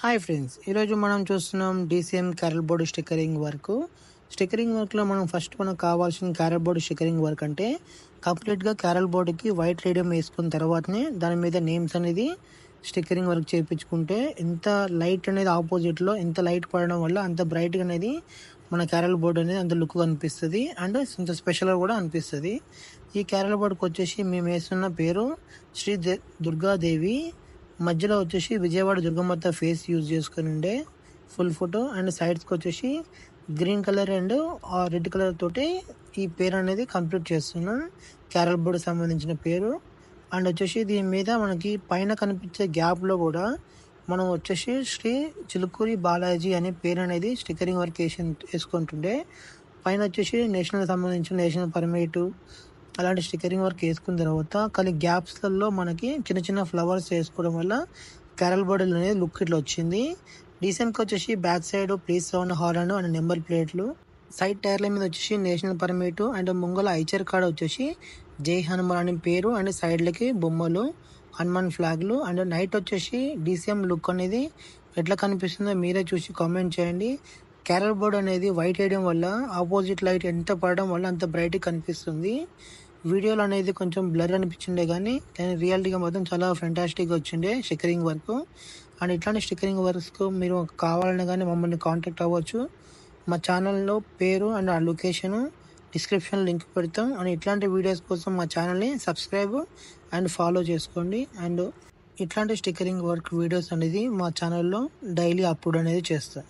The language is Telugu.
హాయ్ ఫ్రెండ్స్, ఈరోజు మనం చూస్తున్నాం DCM carol board stickering work. Stickering వర్క్లో మనకు కావాల్సిన క్యారల్ బోర్డ్ స్టిక్కరింగ్ వర్క్ అంటే కంప్లీట్గా క్యారల్ బోర్డుకి వైట్ రేడియం వేసుకున్న తర్వాతనే దాని మీద నేమ్స్ అనేది స్టిక్కరింగ్ వర్క్ చేయించుకుంటే ఎంత లైట్ అనేది ఆపోజిట్లో ఎంత లైట్ పడడం వల్ల అంత బ్రైట్గా అనేది మన క్యారల్ బోర్డ్ అనేది అంత లుక్ అనిపిస్తుంది అండ్ ఇంత స్పెషల్గా కూడా అనిపిస్తుంది. ఈ క్యారల్ బోర్డ్కి వచ్చేసి మేము వేస్తున్న పేరు శ్రీ దుర్గాదేవి. మధ్యలో వచ్చేసి విజయవాడ దుర్గమ్మత్త ఫేస్ యూజ్ చేసుకుని ఉండే ఫుల్ ఫోటో అండ్ సైడ్స్కి వచ్చేసి green colour and red colour తోటి ఈ పేరు అనేది కంప్లీట్ చేస్తున్నాం. క్యారల్ బోర్డ్ సంబంధించిన పేరు అండ్ వచ్చేసి దీని మీద మనకి పైన కనిపించే గ్యాప్లో కూడా మనం వచ్చేసి శ్రీ చిలుకూరి బాలాజీ అనే పేరు అనేది స్టిక్కరింగ్ వర్క్ వేసుకుంటుండే. పైన వచ్చేసి నేషనల్ పర్మిట్ అలాంటి స్టిక్కరింగ్ వర్క్ వేసుకున్న తర్వాత కానీ గ్యాప్స్లలో మనకి చిన్న చిన్న ఫ్లవర్స్ వేసుకోవడం వల్ల క్యారల్ బోర్డ్ అనేది లుక్ ఇట్లా వచ్చింది. డీసెంట్కి వచ్చేసి back side please sound horn and number ప్లేట్లు, సైడ్ టైర్ల మీద వచ్చేసి నేషనల్ పర్మిట్ అండ్ ముంగల ఐచర్ కార్డ్ వచ్చేసి జై హనుమాన్ అనే పేరు అండ్ సైడ్లకి బొమ్మలు హనుమాన్ ఫ్లాగ్లు అండ్ నైట్ వచ్చేసి డీసీఎం లుక్ అనేది ఎట్లా కనిపిస్తుందో మీరే చూసి కామెంట్ చేయండి. క్యారల్ బోర్డ్ అనేది వైట్ వేయడం వల్ల ఆపోజిట్ లైట్ ఎంత పడడం వల్ల అంత బ్రైట్గా కనిపిస్తుంది. వీడియోలో అనేది కొంచెం బ్లర్ అనిపించిండే కానీ రియాలిటీగా మాత్రం చాలా ఫెంటాస్టిక్గా వచ్చిండే స్టిక్కరింగ్ వర్క్. అండ్ ఇట్లాంటి స్టిక్కరింగ్ వర్క్స్కు మీరు కావాలని కానీ మమ్మల్ని కాంటాక్ట్ అవ్వచ్చు. మా ఛానల్లో పేరు అండ్ ఆ లొకేషను డిస్క్రిప్షన్ లింక్ పెడతాం. అండ్ ఇట్లాంటి వీడియోస్ కోసం మా ఛానల్ని సబ్స్క్రైబ్ అండ్ ఫాలో చేసుకోండి. అండ్ ఇట్లాంటి స్టిక్కరింగ్ వర్క్ వీడియోస్ అనేది మా ఛానల్లో డైలీ అప్లోడ్ అనేది చేస్తాం.